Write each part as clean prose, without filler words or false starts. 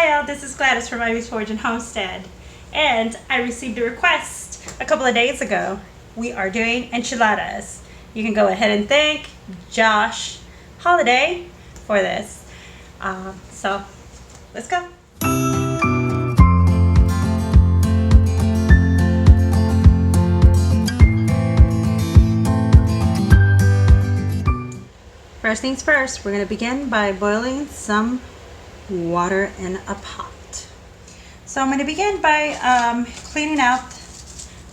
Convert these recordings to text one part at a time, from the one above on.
Hi all, this is Gladys from Ivey's Forge and Homestead, and I received a request a couple of days ago. We are doing enchiladas. You can go ahead and thank Josh Holiday for this. So let's go. First things first, we're going to begin by boiling some water in a pot. So I'm going to begin by cleaning out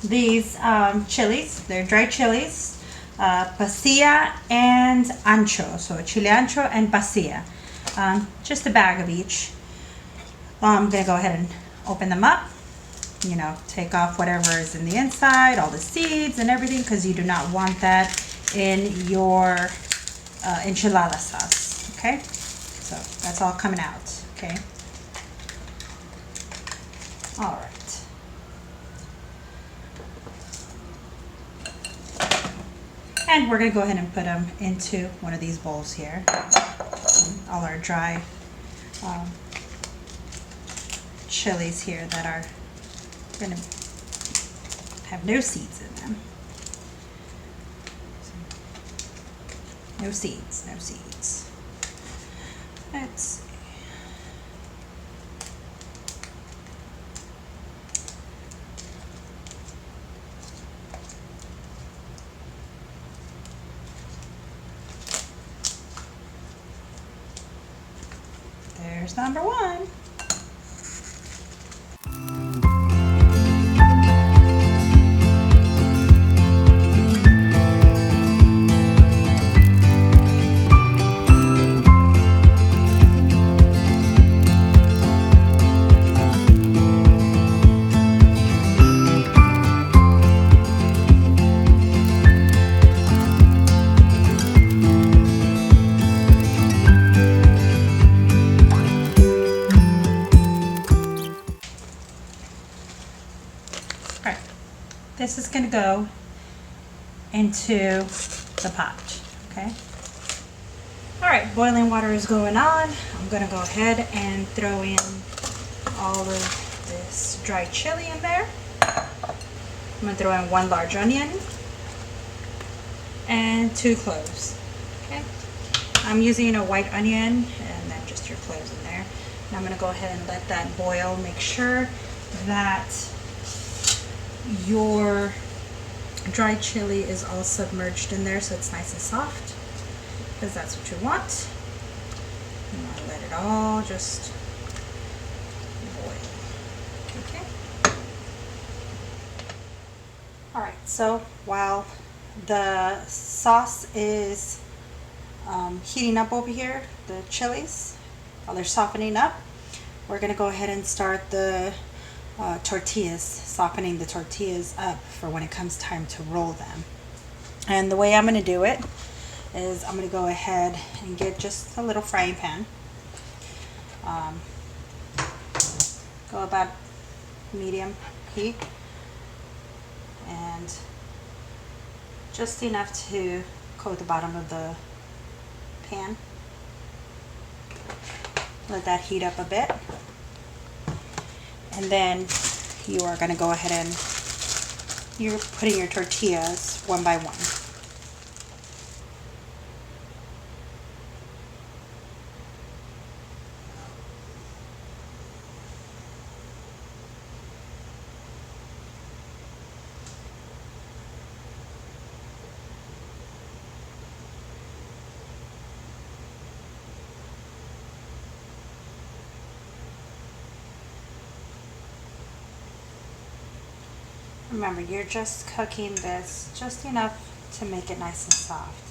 these chilies. They're dried chilies, Pasilla and Ancho. So chile ancho and pasilla. Just a bag of each. I'm going to go ahead and open them up. You know, take off whatever is in the inside, all the seeds and everything, because you do not want that in your enchilada sauce. Okay, so that's all coming out. Okay, all right. And we're gonna go ahead and put them into one of these bowls here. All our dry chilies here that are gonna have no seeds in them. No seeds, no seeds. Let's see. There's number one. This is going to go into the pot, okay? All right, boiling water is going on. I'm going to go ahead and throw in all of this dried chili in there. I'm going to throw in 1 large onion and 2 cloves, okay? I'm using a white onion and then just your cloves in there. And I'm going to go ahead and let that boil. Make sure that your dried chili is all submerged in there so it's nice and soft, because that's what you want. You want to let it all just boil. Okay. Alright, so while the sauce is heating up over here, the chilies, while they're softening up, we're going to go ahead and start the tortillas, softening the tortillas up for when it comes time to roll them. And the way I'm going to do it is I'm going to go ahead and get just a little frying pan. Go about medium heat and just enough to coat the bottom of the pan. Let that heat up a bit. And then you are going to go ahead and you're putting your tortillas one by one. Remember, you're just cooking this just enough to make it nice and soft.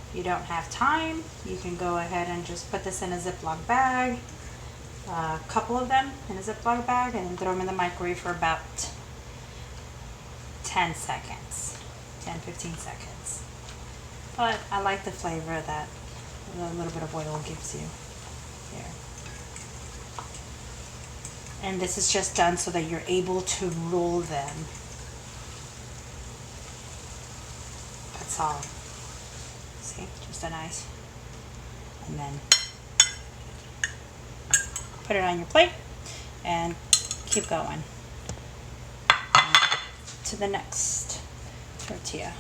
If you don't have time, you can go ahead and just put this in a Ziploc bag, a couple of them in a Ziploc bag, and throw them in the microwave for about 10 seconds, 10-15 seconds. But I like the flavor that a little bit of oil gives you here. And this is just done so that you're able to roll them. That's all. See, just a nice and then put it on your plate and keep going to the next tortilla.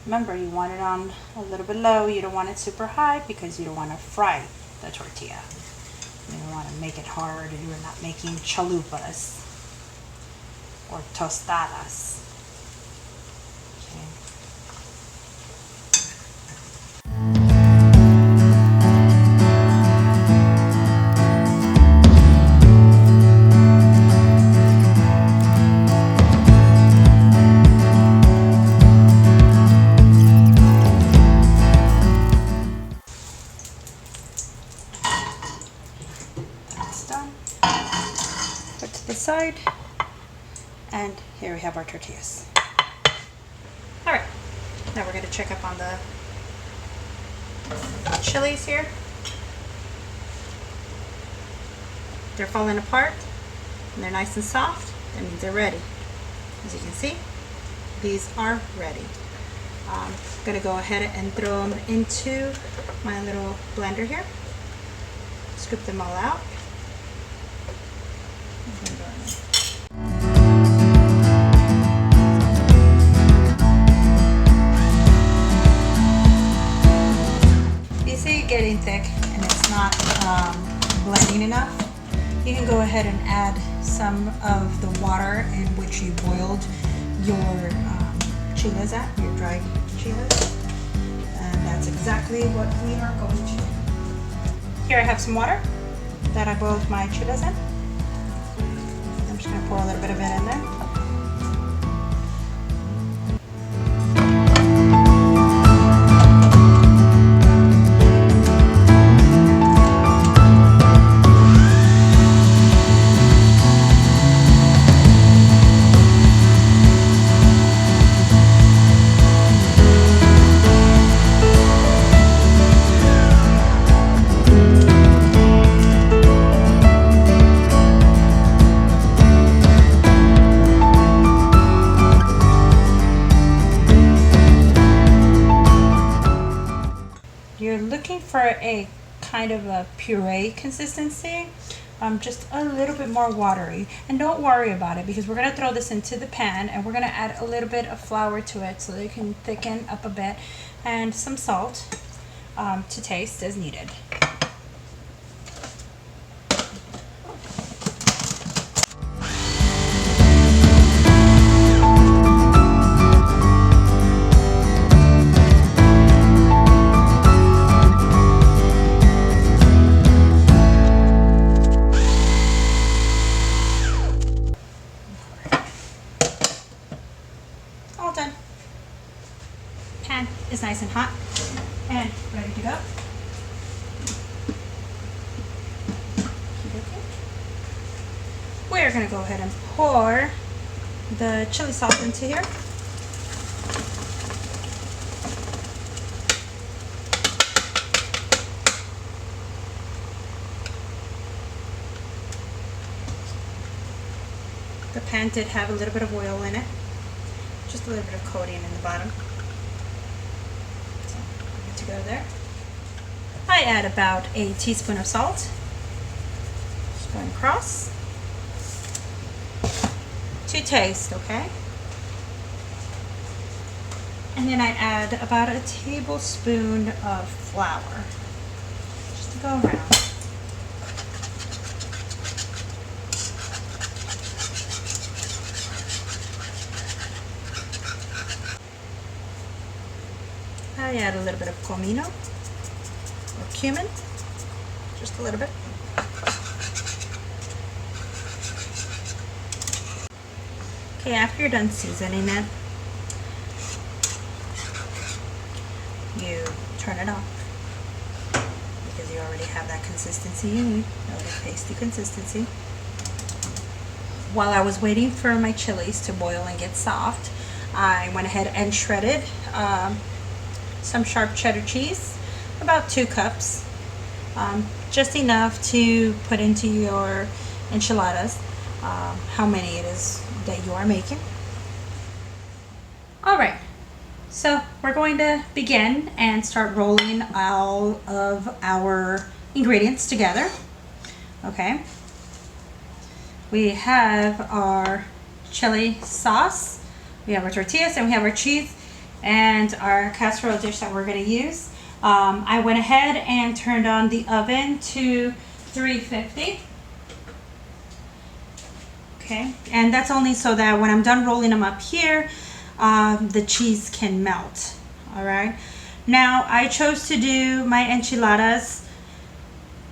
Remember, you want it on a little bit low. You don't want it super high because you don't want to fry the tortilla. You don't want to make it hard, and you're not making chalupas or tostadas. Put to the side, and here we have our tortillas. All right, now we're going to check up on the chilies here. They're falling apart and they're nice and soft. That means they're ready. As you can see, these are ready. I'm going to go ahead and throw them into my little blender here. Scoop them all out. If you see it getting thick and it's not blending enough, you can go ahead and add some of the water in which you boiled your chiles at, your dried chiles. And that's exactly what we are going to do. Here I have some water that I boiled my chiles in. I'm just going to pour a little bit of it in there. You're looking for a kind of a puree consistency, just a little bit more watery, and don't worry about it because we're going to throw this into the pan and we're going to add a little bit of flour to it so that it can thicken up a bit, and some salt to taste as needed. All done. Pan is nice and hot and ready to go. We're going to go ahead and pour the chili sauce into here. The pan did have a little bit of oil in it. Just a little bit of coating in the bottom. So, good to go there. I add about a teaspoon of salt. Just going across. To taste, okay? And then I add about a tablespoon of flour. Just to go around. I add a little bit of comino or cumin, just a little bit. Okay, after you're done seasoning it, you turn it off because you already have that consistency you need, a pasty consistency. While I was waiting for my chilies to boil and get soft, I went ahead and shredded some sharp cheddar cheese, about 2 cups, just enough to put into your enchiladas, how many it is that you are making. Alright, So we're going to begin and start rolling all of our ingredients together. Okay. We have our chili sauce, we have our tortillas, and we have our cheese and our casserole dish that we're going to use. I went ahead and turned on the oven to 350. Okay, and that's only so that when I'm done rolling them up here, the cheese can melt. All right. Now I chose to do my enchiladas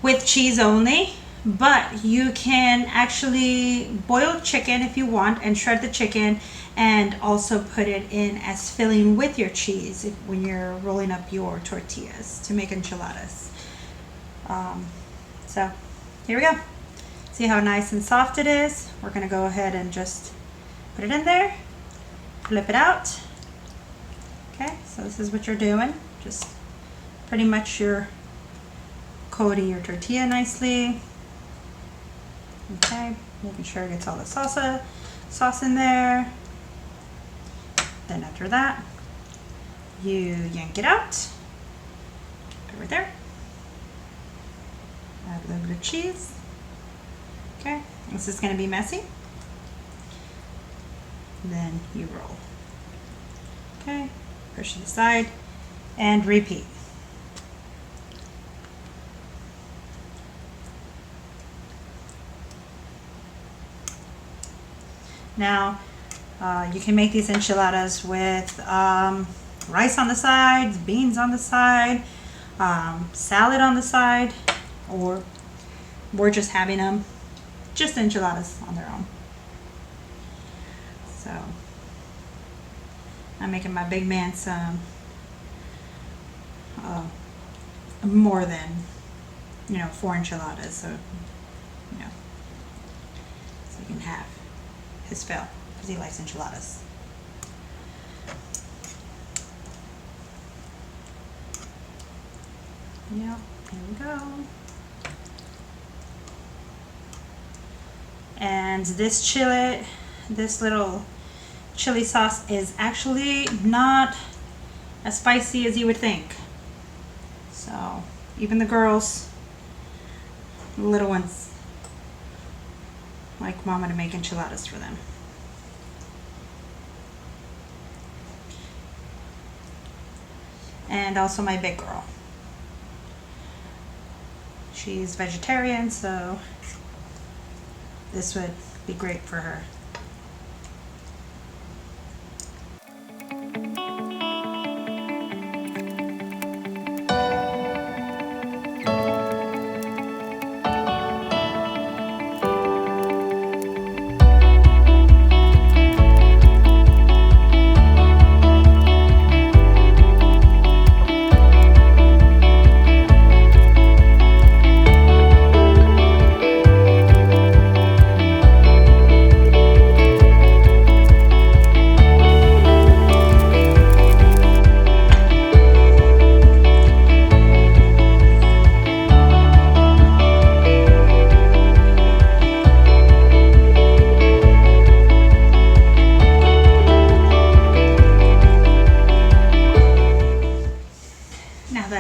with cheese only, but you can actually boil chicken if you want and shred the chicken and also put it in as filling with your cheese when you're rolling up your tortillas to make enchiladas. So here we go. See how nice and soft it is? We're gonna go ahead and just put it in there, flip it out. Okay, so this is what you're doing. Just pretty much you're coating your tortilla nicely. Okay, making sure it gets all the sauce in there. Then after that, you yank it out. Put it right there. Add a little bit of cheese. Okay, this is going to be messy. Then you roll. Okay, push to the side and repeat. Now, you can make these enchiladas with rice on the side, beans on the side, salad on the side, or we're just having them just enchiladas on their own. So I'm making my big man some more than 4 enchiladas, so so you can have his fill because he likes enchiladas. Yep, here we go. And this little chili sauce is actually not as spicy as you would think. So even the girls, the little ones, like Mama to make enchiladas for them. And also my big girl. She's vegetarian, so this would be great for her.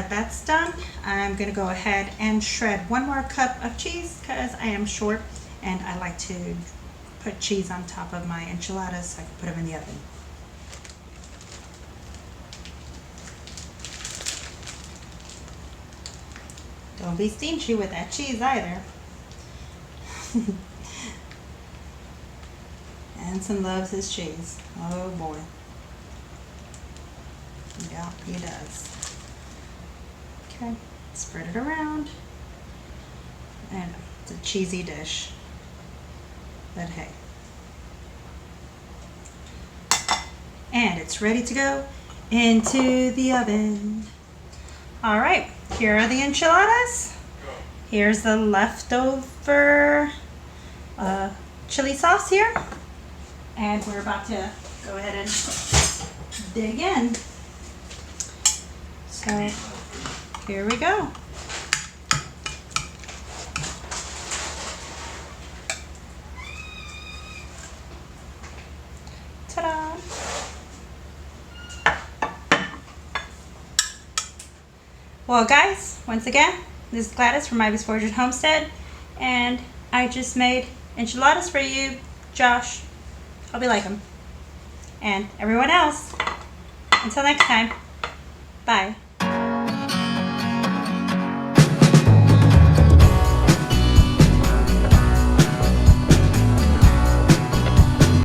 That's done. I'm going to go ahead and shred 1 more cup of cheese because I am short and I like to put cheese on top of my enchiladas so I can put them in the oven. Don't be stingy with that cheese either. Anson loves his cheese. Oh boy. Yeah, he does. Okay, spread it around. And it's a cheesy dish. But hey. And it's ready to go into the oven. All right, here are the enchiladas. Here's the leftover chili sauce here. And we're about to go ahead and dig in. So here we go. Ta-da! Well, guys, once again, this is Gladys from Ivey's Forge at Homestead, and I just made enchiladas for you, Josh. Hope you like them. And everyone else. Until next time, bye.